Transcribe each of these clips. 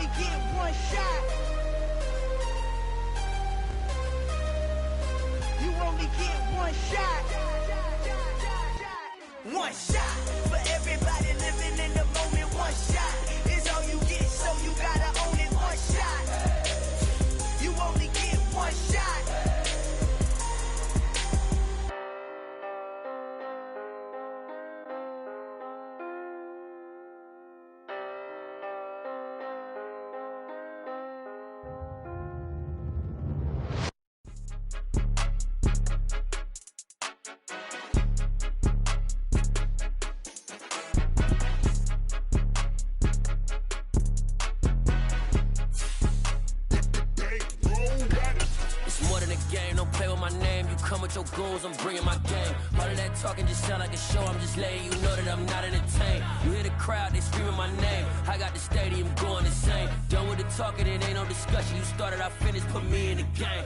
only get one shot. You only get one shot. One shot for everybody living in the moment. One shot is all you get, so you gotta own it. One shot. You only get one shot. Your goals, I'm bringing my game. All of that talking just sound like a show. I'm just letting you know that I'm not entertained. You hear the crowd, they screaming my name. I got the stadium going insane. Done with the talking, it ain't no discussion. You started, I finished, put me in the game.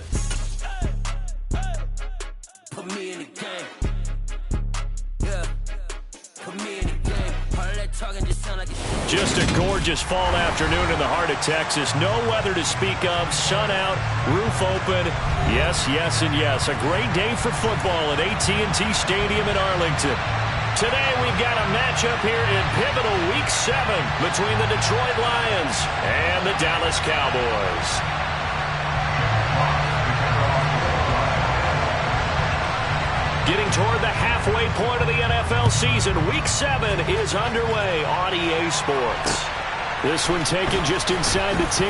Put me in the game. Yeah, put me in the game. All of that talking just sound like a show. Just a gorgeous fall afternoon in the heart of Texas. No weather to speak of. Sun out, roof open. Yes, yes, and yes. A great day for football at AT&T Stadium in Arlington. Today we've got a matchup here in pivotal Week 7 between the Detroit Lions and the Dallas Cowboys. Getting toward the halfway point of the NFL season, Week 7 is underway on EA Sports. This one taken just inside the 10.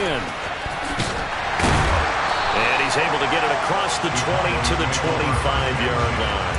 And he's able to get it across the 20 to the 25-yard line.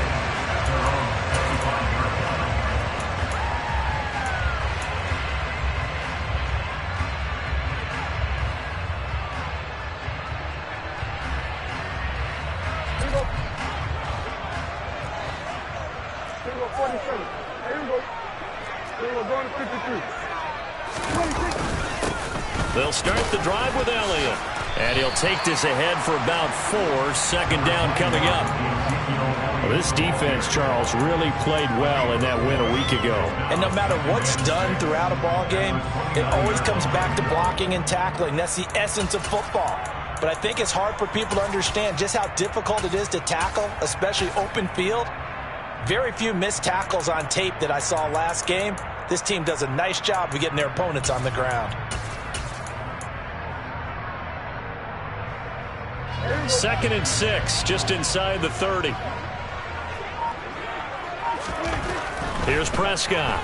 They'll start the drive with Elliott. And he'll take this ahead for about 4. Second down coming up. Well, this defense, Charles, really played well in that win a week ago. And no matter what's done throughout a ball game, it always comes back to blocking and tackling. That's the essence of football. But I think it's hard for people to understand just how difficult it is to tackle, especially open field. Very few missed tackles on tape that I saw last game. This team does a nice job of getting their opponents on the ground. Second and 6, just inside the 30. Here's Prescott.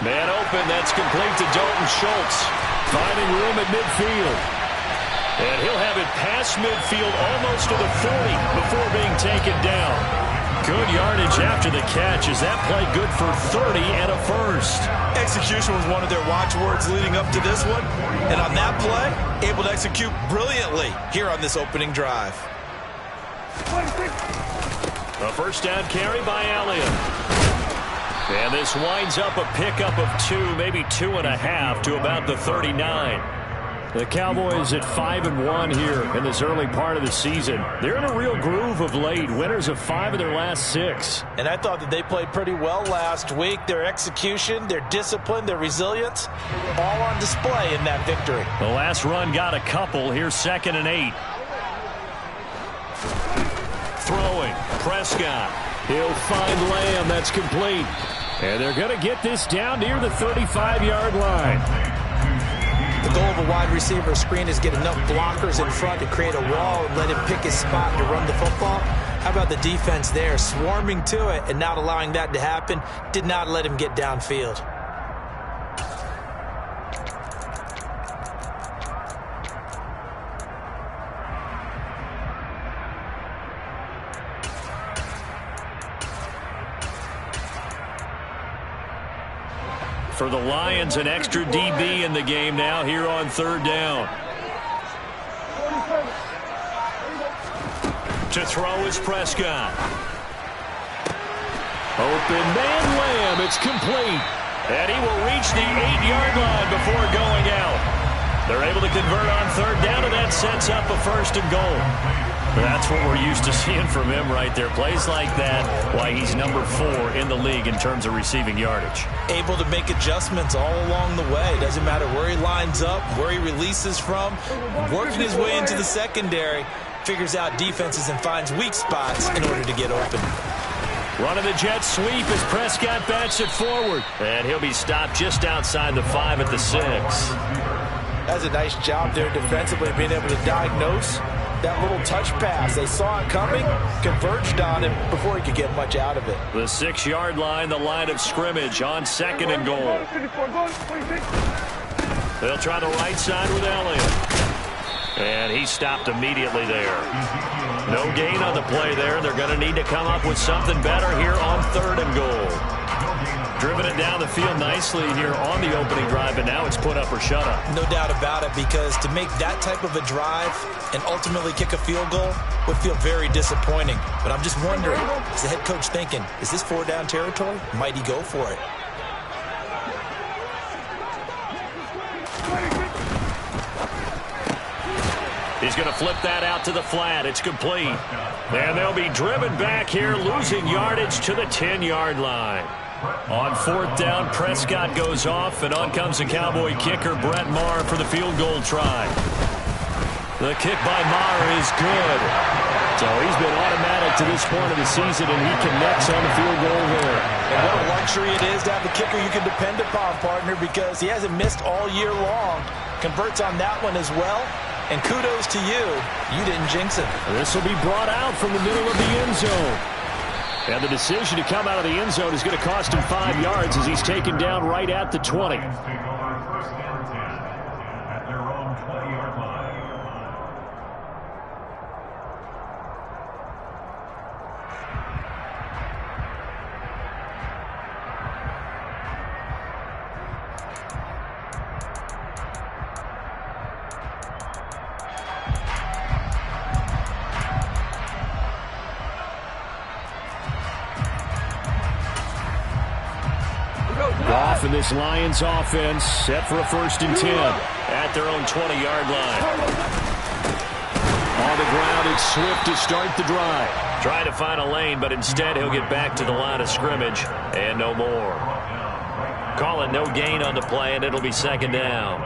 Man open, that's complete to Dalton Schultz. Finding room at midfield. And he'll have it past midfield almost to the 40 before being taken down. Good yardage after the catch. Is that play good for 30 and a first? Execution was one of their watchwords leading up to this one. And on that play, able to execute brilliantly here on this opening drive. A first down carry by Elliott. And this winds up a pickup of 2, maybe 2.5 to about the 39. The Cowboys at 5-1 here in this early part of the season. They're in a real groove of late. Winners of 5 of their last 6. And I thought that they played pretty well last week. Their execution, their discipline, their resilience, all on display in that victory. The last run got a couple. Here's 2nd and 8. Throwing. Prescott. He'll find Lamb. That's complete. And they're going to get this down near the 35-yard line. The goal of a wide receiver screen is get enough blockers in front to create a wall and let him pick his spot to run the football. How about the defense there, swarming to it and not allowing that to happen? Did not let him get downfield. For the Lions, an extra DB in the game now here on 3rd down. To throw is Prescott. Open man Lamb. It's complete. And he will reach the 8-yard line before going out. They're able to convert on 3rd down, and that sets up a 1st and goal. That's what we're used to seeing from him right there. Plays like that, why he's number 4 in the league in terms of receiving yardage. Able to make adjustments all along the way. Doesn't matter where he lines up, where he releases from. Working his way into the secondary, figures out defenses and finds weak spots in order to get open. Running the jet sweep as Prescott bats it forward. And he'll be stopped just outside the 5 at the 6. That's a nice job there defensively, being able to diagnose that little touch pass. They saw it coming, converged on him before he could get much out of it. The 6-yard line, the line of scrimmage on 2nd and goal. They'll try the right side with Elliott. And he stopped immediately there. No gain on the play there. They're going to need to come up with something better here on 3rd and goal. Driven it down the field nicely here on the opening drive, and now it's put up or shut up. No doubt about it, because to make that type of a drive and ultimately kick a field goal would feel very disappointing. But I'm just wondering, is the head coach thinking, is this 4-down territory? Might he go for it? He's going to flip that out to the flat. It's complete. And they'll be driven back here, losing yardage to the 10-yard line. On 4th down, Prescott goes off, and on comes the Cowboy kicker, Brett Maher, for the field goal try. The kick by Maher is good. So he's been automatic to this point of the season, and he connects on the field goal there. And what a luxury it is to have a kicker you can depend upon, partner, because he hasn't missed all year long. Converts on that one as well. And kudos to you. You didn't jinx it. This will be brought out from the middle of the end zone. And the decision to come out of the end zone is going to cost him 5 yards as he's taken down right at the 20. Off in this Lions offense, set for a 1st and 10 at their own 20-yard line. On the ground, it's Swift to start the drive. Trying to find a lane, but instead he'll get back to the line of scrimmage and no more. Calling no gain on the play, and it'll be 2nd down.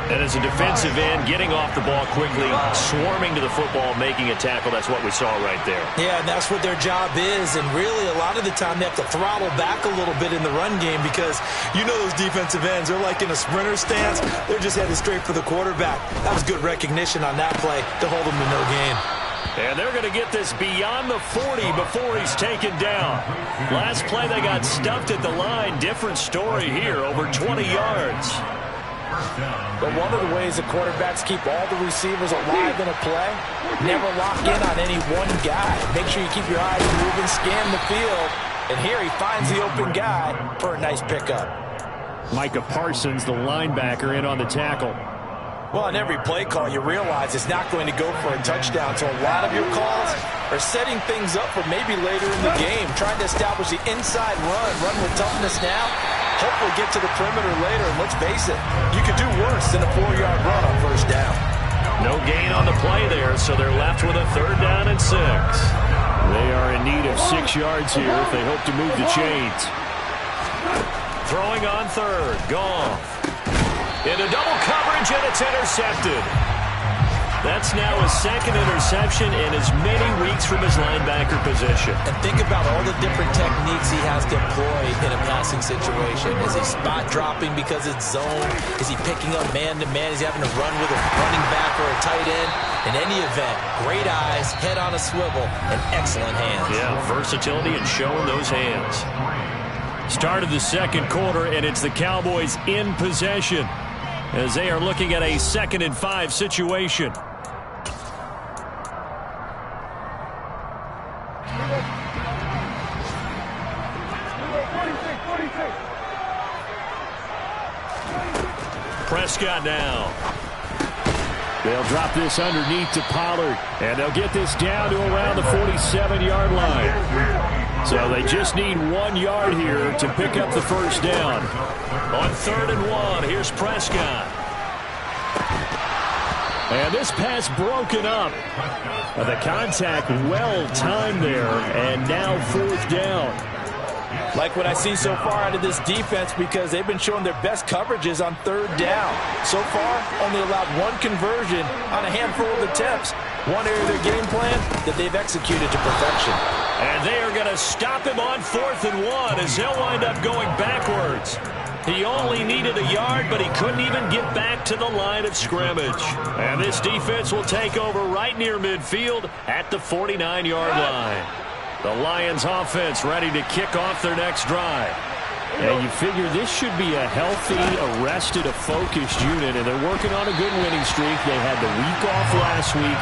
And as a defensive end, getting off the ball quickly, swarming to the football, making a tackle. That's what we saw right there. Yeah, and that's what their job is. And really, a lot of the time, they have to throttle back a little bit in the run game, because you know those defensive ends, they're like in a sprinter stance. They're just headed straight for the quarterback. That was good recognition on that play to hold them to no gain. And they're going to get this beyond the 40 before he's taken down. Last play, they got stuffed at the line. Different story here, over 20 yards. But one of the ways the quarterbacks keep all the receivers alive in a play, never lock in on any one guy. Make sure you keep your eyes moving, scan the field. And here he finds the open guy for a nice pickup. Micah Parsons, the linebacker, in on the tackle. Well, on every play call, you realize it's not going to go for a touchdown. So a lot of your calls are setting things up for maybe later in the game, trying to establish the inside run with toughness now. Hopefully get to the perimeter later, and let's face it, you could do worse than a 4-yard run on 1st down. No gain on the play there, so they're left with a 3rd down and 6. They are in need of 6 yards here if they hope to move the chains. Throwing on 3rd, Goff. Into double coverage, and it's intercepted. That's now his 2nd interception in as many weeks from his linebacker position. And think about all the different techniques he has to employ in a passing situation. Is he spot dropping because it's zone? Is he picking up man-to-man? Is he having to run with a running back or a tight end? In any event, great eyes, head on a swivel, and excellent hands. Yeah, versatility and showing those hands. Start of the 2nd quarter, and it's the Cowboys in possession as they are looking at a 2nd and 5 situation. Prescott now. They'll drop this underneath to Pollard, and they'll get this down to around the 47-yard line. So they just need 1 yard here to pick up the 1st down. On 3rd and 1, here's Prescott. And this pass broken up. The contact well timed there, and now fourth down. Like what I see so far out of this defense, because they've been showing their best coverages on third down. So far, only allowed one conversion on a handful of attempts. One area of their game plan that they've executed to perfection. And they are going to stop him on 4th and 1 as he'll wind up going backwards. He only needed a yard, but he couldn't even get back to the line of scrimmage. And this defense will take over right near midfield at the 49-yard line. The Lions offense ready to kick off their next drive. And you figure this should be a healthy, arrested, a focused unit, and they're working on a good winning streak. They had the week off last week.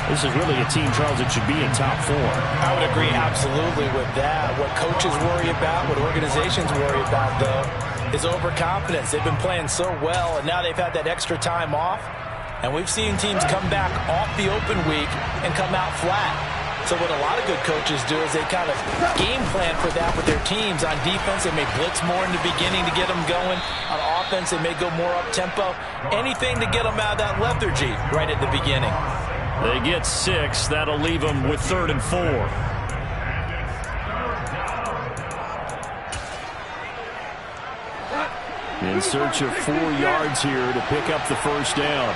This is really a team, Charles, that should be in top 4. I would agree absolutely with that. What coaches worry about, what organizations worry about, though, is overconfidence. They've been playing so well, and now they've had that extra time off. And we've seen teams come back off the open week and come out flat. So what a lot of good coaches do is they kind of game plan for that with their teams. On defense, they may blitz more in the beginning to get them going. On offense, they may go more up-tempo. Anything to get them out of that lethargy right at the beginning. They get 6. That'll leave them with 3rd and 4. In search of 4 yards here to pick up the first down.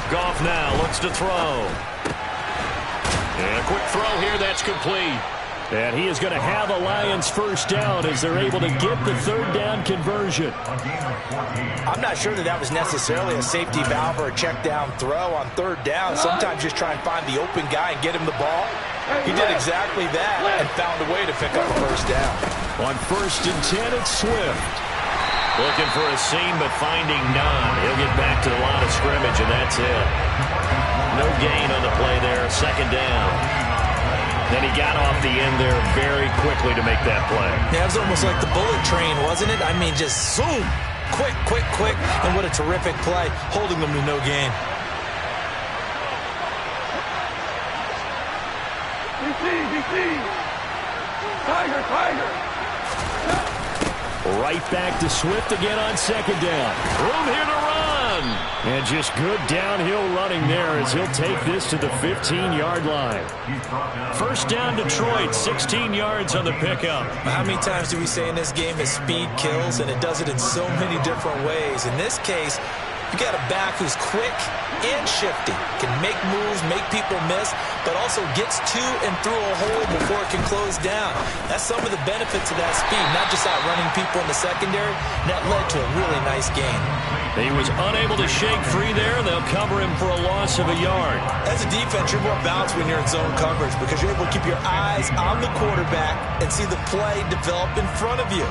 Goff now looks to throw. And a quick throw here, that's complete. And he is going to have a Lions first down as they're able to get the 3rd down conversion. I'm not sure that that was necessarily a safety valve or a check down throw on 3rd down. Sometimes just try and find the open guy and get him the ball. He did exactly that and found a way to pick up a first down. On 1st and 10, it's Swift. Looking for a seam, but finding none. He'll get back to the line of scrimmage, and that's it. No gain on the play there. 2nd down. Then he got off the end there very quickly to make that play. Yeah, it was almost like the bullet train, wasn't it? I mean, just zoom. Quick, quick, quick. And what a terrific play, holding them to no gain. Tiger, Tiger. Right back to Swift again on 2nd down. Room here to run. And just good downhill running there as he'll take this to the 15-yard line. First down Detroit, 16 yards on the pickup. How many times do we say in this game that speed kills, and it does it in so many different ways? In this case, you got a back who's quick and shifty, can make moves, make people miss, but also gets to and through a hole before it can close down. That's some of the benefits of that speed, not just outrunning people in the secondary. That led to a really nice gain. He was unable to shake free there, and they'll cover him for a loss of a yard. As a defense, you're more balanced when you're in zone coverage because you're able to keep your eyes on the quarterback and see the play develop in front of you.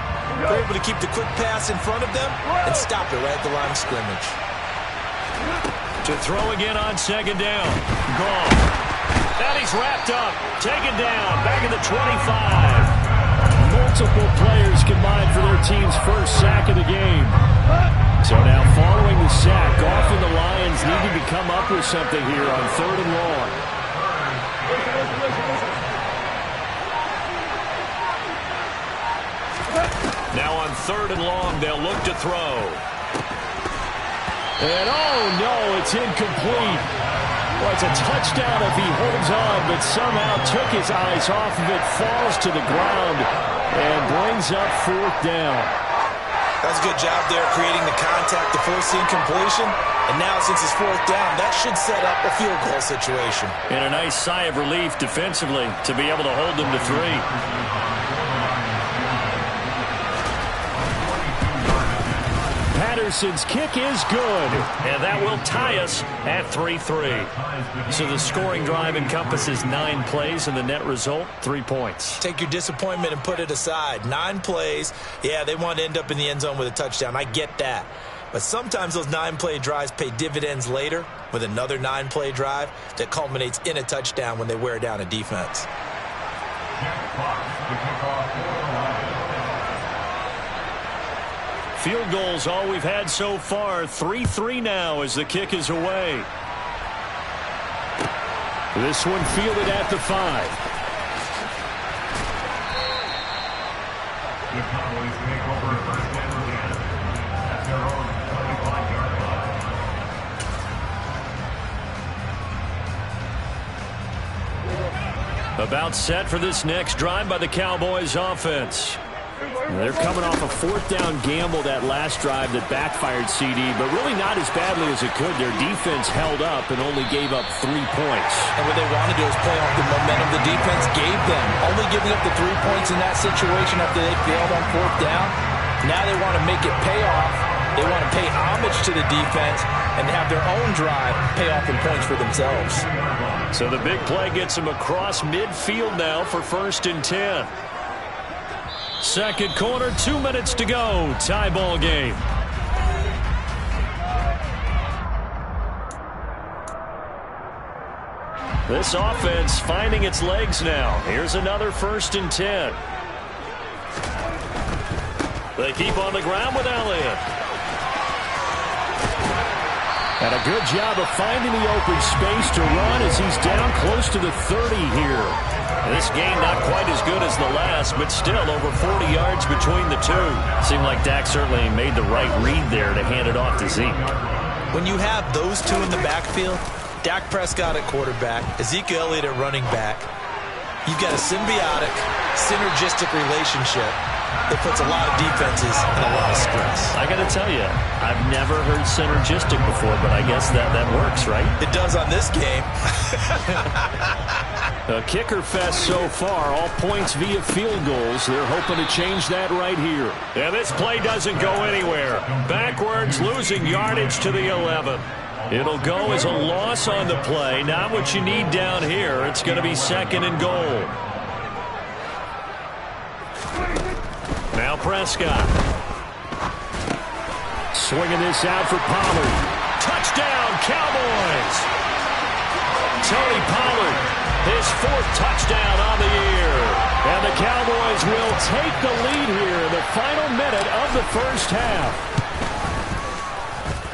You're able to keep the quick pass in front of them and stop it right at the line of scrimmage. To throw again on 2nd down. Gone. And he's wrapped up. Taken down. Back at the 25. Multiple players combined for their team's first sack of the game. So now following the sack, Goff and the Lions needing to come up with something here on 3rd and long. Now on 3rd and long, they'll look to throw. And oh no, it's incomplete. Well, it's a touchdown if he holds on, but somehow took his eyes off of it, falls to the ground, and brings up 4th down. That's a good job there creating the contact to force the incompletion. And now since it's 4th down, that should set up a field goal situation. And a nice sigh of relief defensively to be able to hold them to 3. Patterson's kick is good, and that will tie us at 3-3. So the scoring drive encompasses 9 plays, and the net result, 3 points. Take your disappointment and put it aside. 9 plays. Yeah, they want to end up in the end zone with a touchdown. I get that. But sometimes those 9-play drives pay dividends later with another 9-play drive that culminates in a touchdown when they wear down a defense. Field goals all we've had so far. 3-3 now as the kick is away. This one fielded at the 5. The Cowboys take over first down again. About set for this next drive by the Cowboys offense. They're coming off a fourth-down gamble that last drive that backfired, CD, but really not as badly as it could. Their defense held up and only gave up 3 points. And what they want to do is play off the momentum the defense gave them. Only giving up the 3 points in that situation after they failed on fourth down. Now they want to make it pay off. They want to pay homage to the defense and have their own drive pay off in points for themselves. So the big play gets them across midfield now for 1st and 10. Second quarter, 2 minutes to go. Tie ball game. This offense finding its legs now. Here's another 1st and 10. They keep on the ground with Elliott. And a good job of finding the open space to run as he's down close to the 30 here. This game not quite as good as the last, but still over 40 yards between the two. Seemed like Dak certainly made the right read there to hand it off to Zeke. When you have those two in the backfield, Dak Prescott at quarterback, Ezekiel Elliott at running back, you've got a symbiotic, synergistic relationship that puts a lot of defenses in a lot of stress. I got to tell you, I've never heard synergistic before, but I guess that works, right? It does on this game. A kicker fest so far, all points via field goals. They're hoping to change that right here. And this play doesn't go anywhere. Backwards, losing yardage to the 11. It'll go as a loss on the play. Not what you need down here. It's going to be 2nd and goal. Now Prescott. Swinging this out for Pollard. Touchdown, Cowboys! Tony Pollard, his 4th touchdown on the year. And the Cowboys will take the lead here in the final minute of the first half.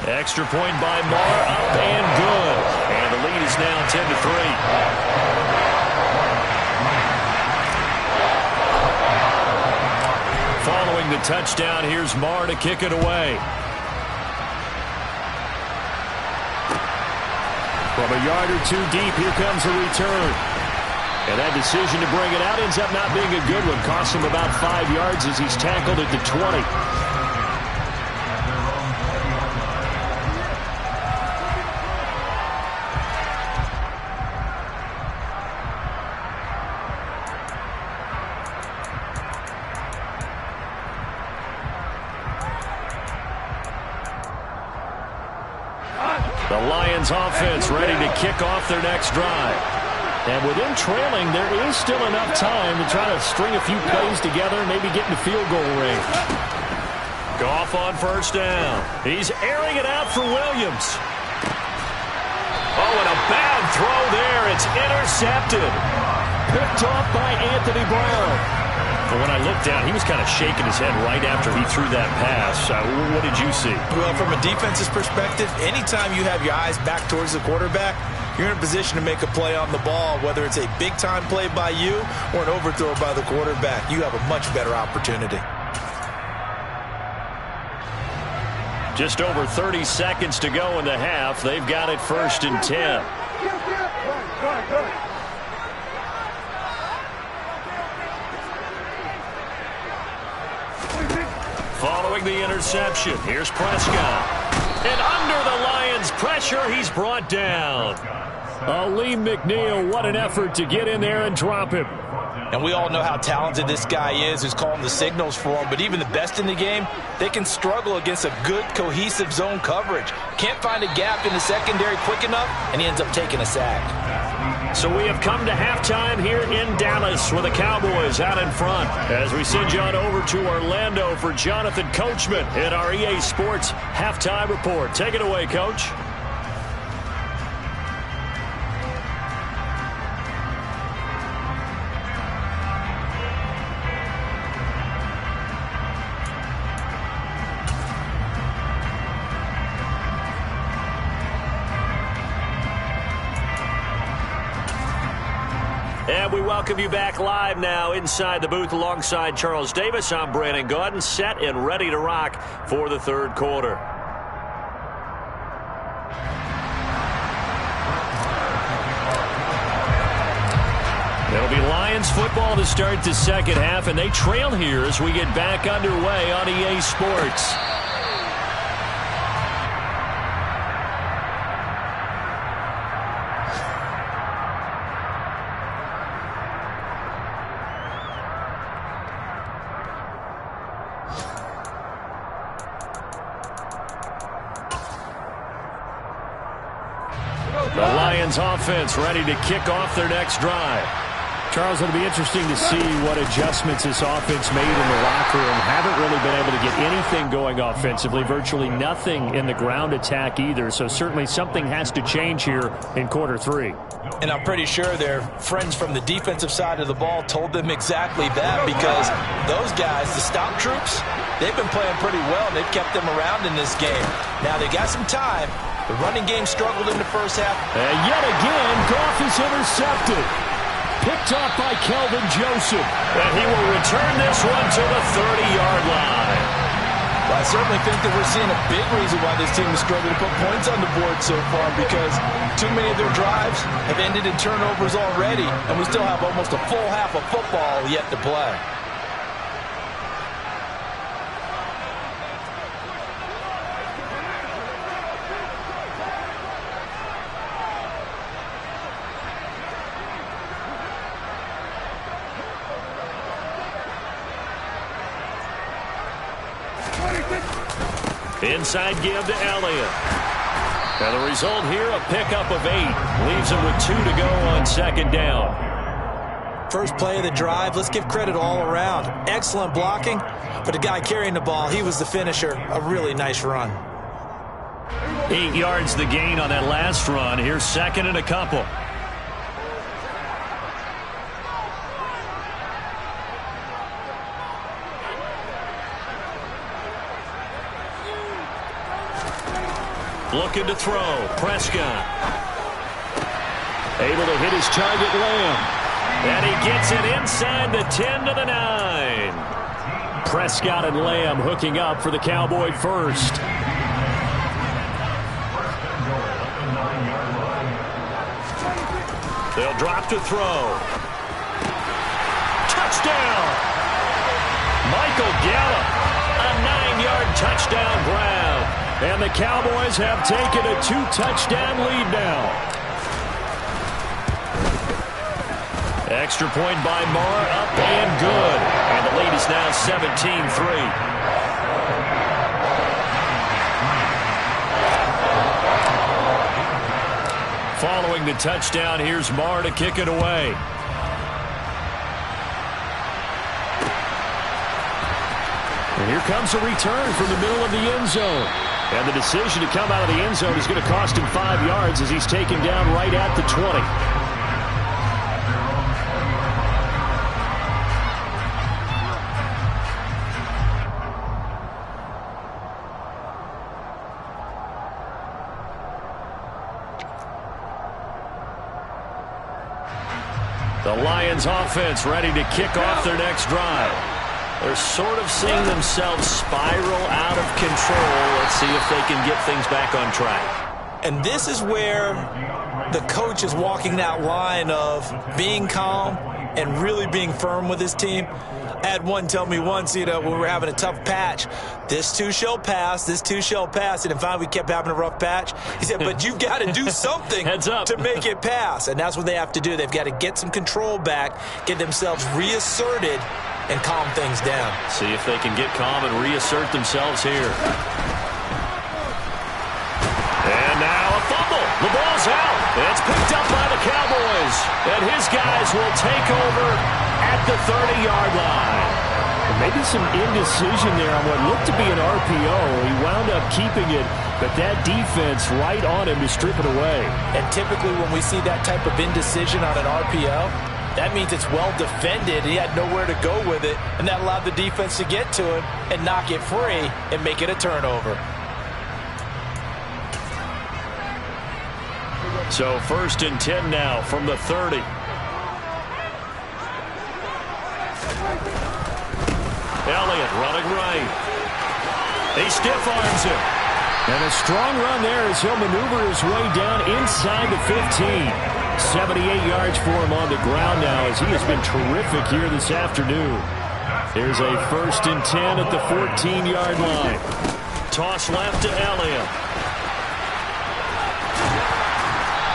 Extra point by Marr, up and good. And the lead is now 10-3. Following the touchdown, here's Marr to kick it away. From a yard or two deep, here comes a return. And that decision to bring it out ends up not being a good one. Costs him about 5 yards as he's tackled at the 20. The Lions offense ready to kick off their next drive. And with them trailing, there is still enough time to try to string a few plays together and maybe get into field goal range. Goff on 1st down. He's airing it out for Williams. Oh, and a bad throw there. It's intercepted. Picked off by Anthony Brown. But when I looked down, he was kind of shaking his head right after he threw that pass. What did you see? Well, from a defense's perspective, anytime you have your eyes back towards the quarterback, you're in a position to make a play on the ball, whether it's a big-time play by you or an overthrow by the quarterback. You have a much better opportunity. Just over 30 seconds to go in the half. They've got it 1st and 10. Following the interception, here's Prescott. And under the Lions' pressure, he's brought down. Lee McNeil, what an effort to get in there and drop him. And we all know how talented this guy is who's calling the signals for him. But even the best in the game, they can struggle against a good, cohesive zone coverage. Can't find a gap in the secondary quick enough, and he ends up taking a sack. So we have come to halftime here in Dallas with the Cowboys out in front. As we send you on over to Orlando for Jonathan Coachman in our EA Sports Halftime Report. Take it away, Coach. And we welcome you back live now inside the booth alongside Charles Davis. I'm Brandon Gaudin, set and ready to rock for the third quarter. It'll be Lions football to start the second half, and they trail here as we get back underway on EA Sports. The Lions offense ready to kick off their next drive. Charles, it'll be interesting to see what adjustments this offense made in the locker room. Haven't really been able to get anything going offensively, virtually nothing in the ground attack either. So certainly something has to change here in quarter three. And I'm pretty sure their friends from the defensive side of the ball told them exactly that, because those guys, the stop troops, they've been playing pretty well. They've kept them around in this game. Now they got some time. The running game struggled in the first half. And yet again, Goff is intercepted. Picked off by Kelvin Joseph. And he will return this one to the 30-yard line. Well, I certainly think that we're seeing a big reason why this team is struggling to put points on the board so far, because too many of their drives have ended in turnovers already, and we still have almost a full half of football yet to play. Inside give to Elliott. And the result here, a pickup of 8. Leaves him with 2 to go on second down. First play of the drive, let's give credit all around. Excellent blocking, but the guy carrying the ball, he was the finisher. A really nice run. 8 yards the gain on that last run. Here's second and a couple. Looking to throw. Prescott. Able to hit his target, Lamb. And he gets it inside the 10 to the 9. Prescott and Lamb hooking up for the Cowboy first. They'll drop to throw. Touchdown! Michael Gallup. A 9-yard touchdown grab. And the Cowboys have taken a 2-touchdown lead now. Extra point by Marr, up and good. And the lead is now 17-3. Following the touchdown, here's Marr to kick it away. And here comes a return from the middle of the end zone. And the decision to come out of the end zone is going to cost him 5 yards as he's taken down right at the 20. The Lions offense ready to kick off their next drive. They're sort of seeing themselves spiral out of control. Let's see if they can get things back on track. And this is where the coach is walking that line of being calm and really being firm with his team. I had one tell me once, when we were having a tough patch, this too shall pass, this too shall pass. And finally we kept having a rough patch. He said, but you've got to do something to make it pass. And that's what they have to do. They've got to get some control back, get themselves reasserted, and calm things down. See if they can get calm and reassert themselves here. And now a fumble. The ball's out. It's picked up by the Cowboys. And his guys will take over at the 30-yard line. Maybe some indecision there on what looked to be an RPO. He wound up keeping it, but that defense right on him to strip it away. And typically when we see that type of indecision on an RPO, that means it's well defended. He had nowhere to go with it, and that allowed the defense to get to him and knock it free and make it a turnover. So 1st and 10 now from the 30. Elliott running right. He stiff arms him. And a strong run there as he'll maneuver his way down inside the 15. 78 yards for him on the ground now as he has been terrific here this afternoon. Here's a 1st and 10 at the 14-yard line. Toss left to Elliott.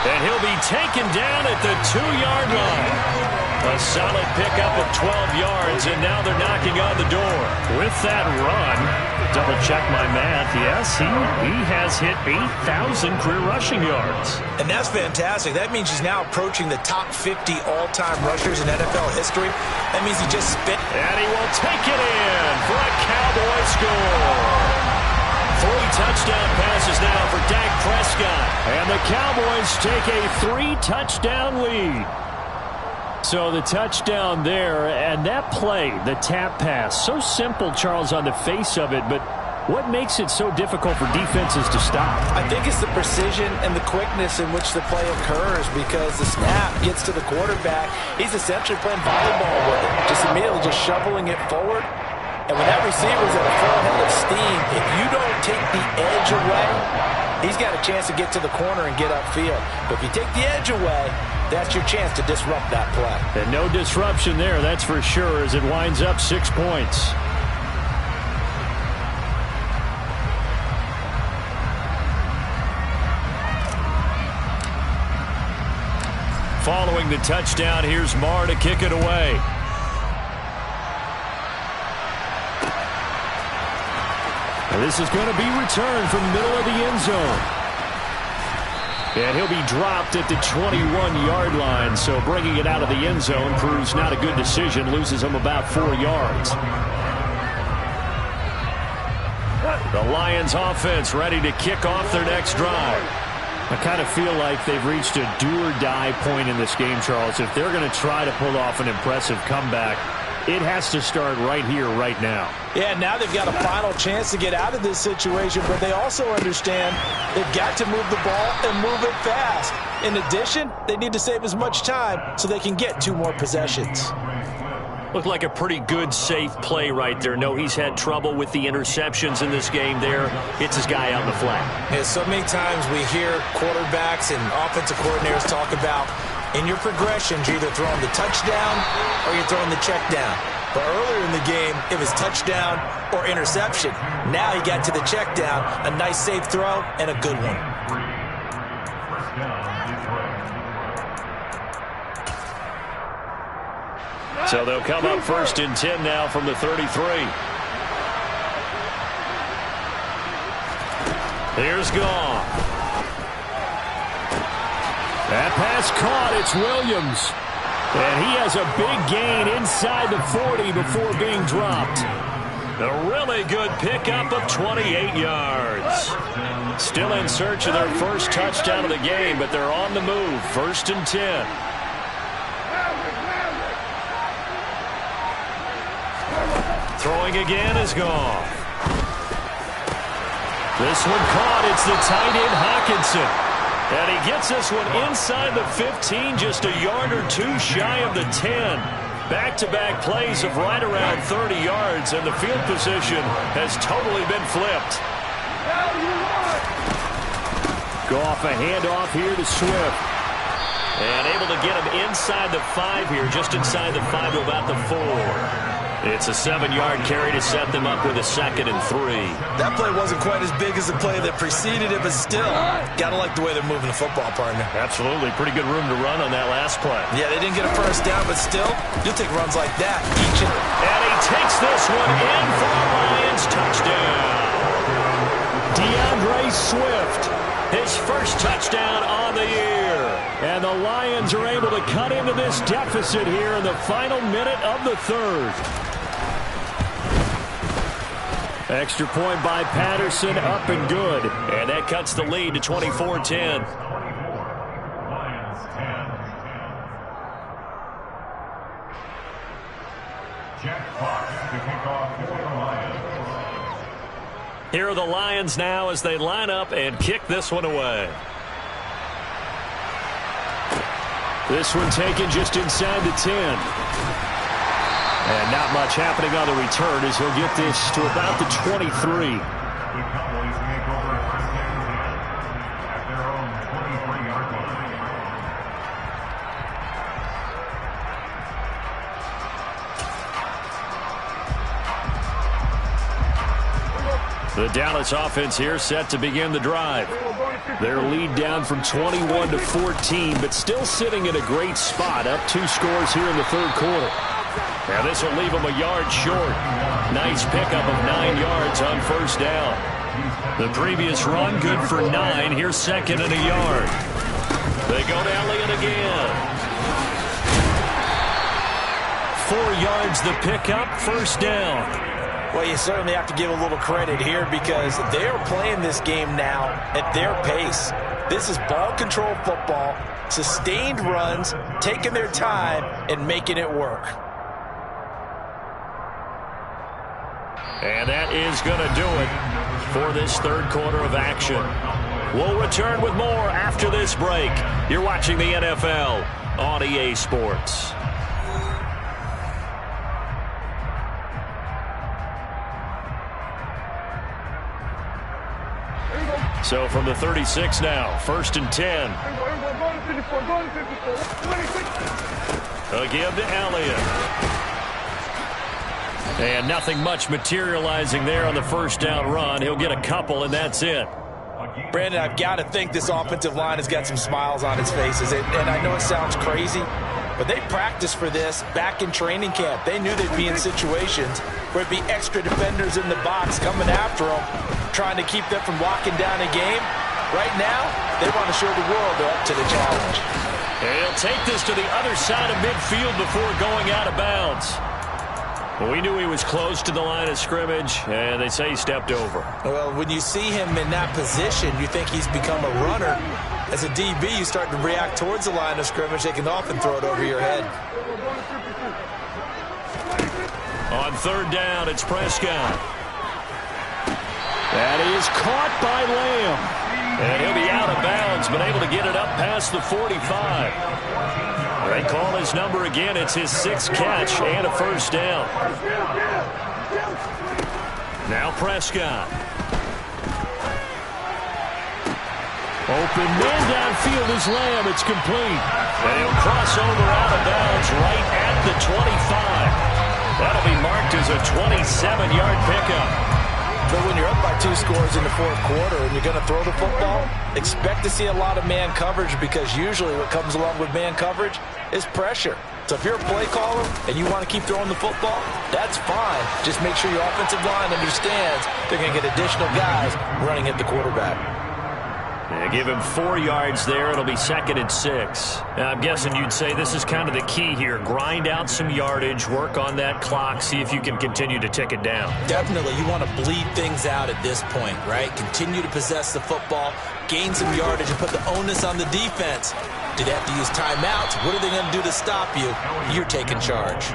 And he'll be taken down at the 2-yard line. A solid pickup of 12 yards, and now they're knocking on the door. With that run, double check my math, yes, he has hit 8,000 career rushing yards. And that's fantastic. That means he's now approaching the top 50 all-time rushers in NFL history. That means he just spit. And he will take it in for a Cowboy score. 3 touchdown passes now for Dak Prescott. And the Cowboys take a 3-touchdown lead. So the touchdown there, and that play, the tap pass, so simple, Charles, on the face of it, but what makes it so difficult for defenses to stop? I think it's the precision and the quickness in which the play occurs because the snap gets to the quarterback. He's essentially playing volleyball with it, just immediately just shoveling it forward. And when that receiver's at a full head of steam, if you don't take the edge away, he's got a chance to get to the corner and get upfield. But if you take the edge away, that's your chance to disrupt that play. And no disruption there, that's for sure, as it winds up 6 points. Following the touchdown, here's Marr to kick it away. And this is going to be returned from the middle of the end zone. And he'll be dropped at the 21-yard line, so bringing it out of the end zone proves not a good decision, loses him about 4 yards. The Lions offense ready to kick off their next drive. I kind of feel like they've reached a do-or-die point in this game, Charles. If they're going to try to pull off an impressive comeback, it has to start right here, right now. Yeah, now they've got a final chance to get out of this situation, but they also understand they've got to move the ball and move it fast. In addition, they need to save as much time so they can get 2 more possessions. Looked like a pretty good, safe play right there. No, he's had trouble with the interceptions in this game there. Hits his guy out in the flat. Yeah, so many times we hear quarterbacks and offensive coordinators talk about in your progressions, you're either throwing the touchdown or you're throwing the check down. But earlier in the game, it was touchdown or interception. Now he got to the check down, a nice safe throw, and a good one. So they'll come up 1st and 10 now from the 33. Here's Goff. That pass caught. It's Williams. And he has a big gain inside the 40 before being dropped. A really good pickup of 28 yards. Still in search of their first touchdown of the game, but they're on the move. 1st and 10. Throwing again is Goff. This one caught. It's the tight end Hockenson. And he gets this one inside the 15, just a yard or 2 shy of the 10. Back-to-back plays of right around 30 yards, and the field position has totally been flipped. Goff a handoff here to Swift. And able to get him inside the 5 here, just inside the 5 to about the 4. It's a 7-yard carry to set them up with a 2nd and 3. That play wasn't quite as big as the play that preceded it, but still, gotta like the way they're moving the football, partner. Absolutely. Pretty good room to run on that last play. Yeah, they didn't get a first down, but still, you'll take runs like that each and he takes this one in for a Lions touchdown. DeAndre Swift. His first touchdown on the year. And the Lions are able to cut into this deficit here in the final minute of the 3rd. Extra point by Patterson, up and good. And that cuts the lead to 24-10. Here are the Lions now as they line up and kick this one away. This one taken just inside the 10. And not much happening on the return as he'll get this to about the 23. The Dallas offense here set to begin the drive. Their lead down from 21 to 14, but still sitting in a great spot, up 2 scores here in the third quarter. Now this will leave them a yard short. Nice pickup of 9 yards on first down. The previous run good for 9. Here's second and a yard. They go to Elliott again. 4 yards the pickup, first down. Well, you certainly have to give a little credit here because they are playing this game now at their pace. This is ball control football, sustained runs, taking their time, and making it work. And that is going to do it for this third quarter of action. We'll return with more after this break. You're watching the NFL on EA Sports. So from the 36 now, first and 10. A give to Elliott. And nothing much materializing there on the first down run. He'll get a couple, and that's it. Brandon, I've got to think this offensive line has got some smiles on its faces. And I know it sounds crazy, but they practiced for this back in training camp. They knew they'd be in situations where it'd be extra defenders in the box coming after them, trying to keep them from locking down a game. Right now, they want to show the world they're up to the challenge. And he'll take this to the other side of midfield before going out of bounds. Well, we knew he was close to the line of scrimmage, and they say he stepped over. Well, when you see him in that position, you think he's become a runner. As a DB, you start to react towards the line of scrimmage. They can often throw it over your head. On third down, it's Prescott. That is caught by Lamb. And he'll be out of bounds, but able to get it up past the 45. They call his number again. It's his 6th catch and a first down. Now Prescott. Open man downfield is Lamb. It's complete. And he'll cross over out of bounds right at the 25. That'll be marked as a 27-yard pickup. But when you're up by 2 scores in the fourth quarter and you're going to throw the football, expect to see a lot of man coverage because usually what comes along with man coverage is pressure. So if you're a play caller and you want to keep throwing the football, that's fine. Just make sure your offensive line understands they're going to get additional guys running at the quarterback. Yeah, give him 4 yards there. It'll be second and 6. Now, I'm guessing you'd say this is kind of the key here. Grind out some yardage, work on that clock, see if you can continue to tick it down. Definitely. You want to bleed things out at this point, right? Continue to possess the football, gain some yardage, and put the onus on the defense. Do they have to use timeouts? What are they going to do to stop you? You're taking charge.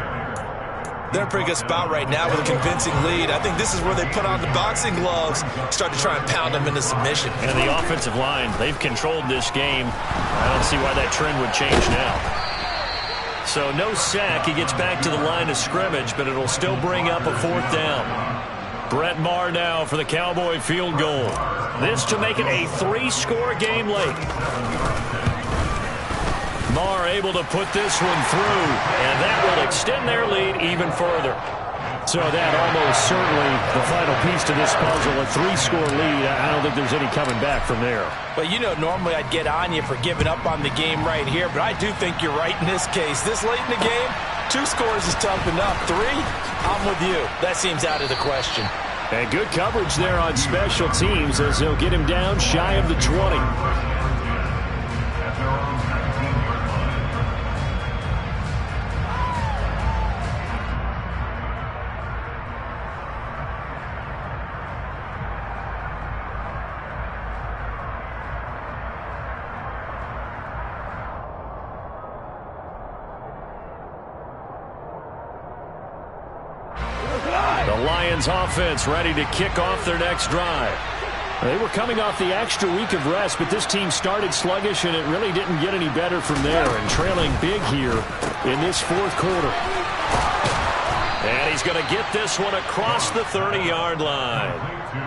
They're in a pretty good spot right now with a convincing lead. I think this is where they put on the boxing gloves, start to try and pound them into submission. And the offensive line, they've controlled this game. I don't see why that trend would change now. So no sack. He gets back to the line of scrimmage, but it'll still bring up a 4th down. Brett Maher now for the Cowboy field goal. This to make it a 3-score game late. Maher able to put this one through, and that will extend their lead even further. So that almost certainly the final piece to this puzzle, a 3-score lead. I don't think there's any coming back from there. Well, you know, normally I'd get on you for giving up on the game right here, but I do think you're right in this case. This late in the game, 2 scores is tough enough. 3, I'm with you. That seems out of the question. And good coverage there on special teams as they'll get him down shy of the 20. Offense ready to kick off their next drive. They were coming off the extra week of rest, but this team started sluggish, and it really didn't get any better from there, and trailing big here in this fourth quarter. And he's going to get this one across the 30-yard line.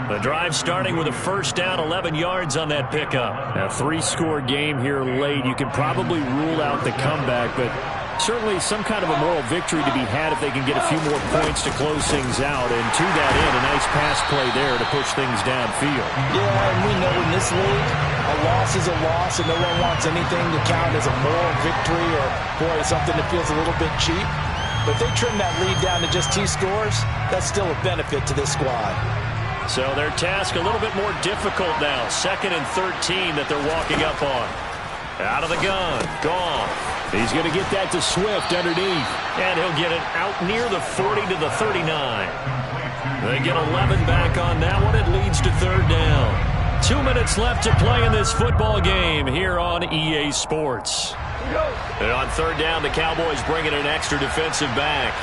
The drive starting with a first down, 11 yards on that pickup. A 3-score game here late. You can probably rule out the comeback, but certainly some kind of a moral victory to be had if they can get a few more points to close things out. And to that end, a nice pass play there to push things downfield. Yeah, and we know in this league, a loss is a loss, and no one wants anything to count as a moral victory or, boy, something that feels a little bit cheap. But if they trim that lead down to just 2 scores, that's still a benefit to this squad. So their task a little bit more difficult now. 2nd and 13 that they're walking up on. Out of the gun. Goff. He's going to get that to Swift underneath. And he'll get it out near the 40 to the 39. They get 11 back on that one. It leads to 3rd down. 2 minutes left to play in this football game here on EA Sports. And on 3rd down, the Cowboys bring in an extra defensive back.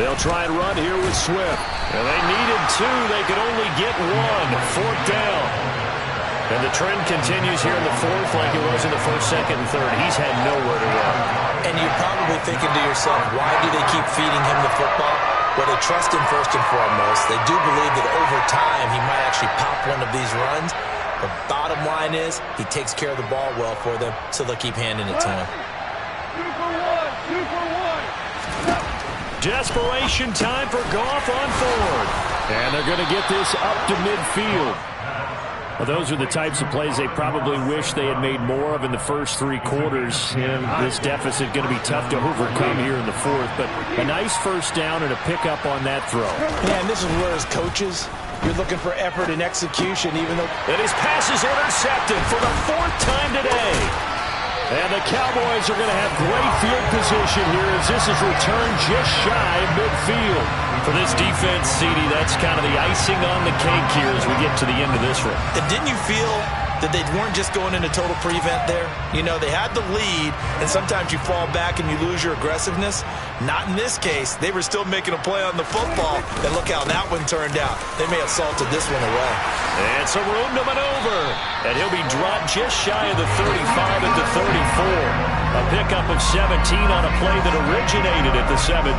They'll try and run here with Swift. And they needed 2. They could only get 1. 4th down. And the trend continues here in the 4th like it was in the 1st, 2nd, and 3rd. He's had nowhere to run. And you're probably thinking to yourself, why do they keep feeding him the football? Well, they trust him first and foremost. They do believe that over time he might actually pop one of these runs. The bottom line is he takes care of the ball well for them, so they'll keep handing it to him. 2 for 1. Desperation time for Goff on 4th. And they're going to get this up to midfield. Well, those are the types of plays they probably wish they had made more of in the first 3 quarters. And this deficit going to be tough to overcome here in the 4th. But a nice first down and a pickup on that throw. Yeah, and this is where as coaches, you're looking for effort and execution, even though... And his pass is intercepted for the 4th time today. And the Cowboys are going to have great field position here as this is returned just shy of midfield. For this defense, CD, that's kind of the icing on the cake here as we get to the end of this one. And didn't you feel that they weren't just going into total prevent there? You know, they had the lead, and sometimes you fall back and you lose your aggressiveness. Not in this case. They were still making a play on the football, and look how that one turned out. They may have salted this one away. And some room to maneuver. And he'll be dropped just shy of the 35 at the 34. A pickup of 17 on a play that originated at the 17.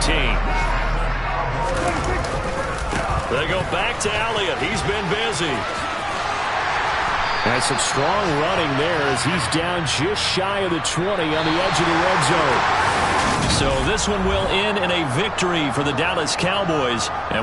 They go back to Elliott. He's been busy. And some strong running there as he's down just shy of the 20 on the edge of the red zone. So this one will end in a victory for the Dallas Cowboys. And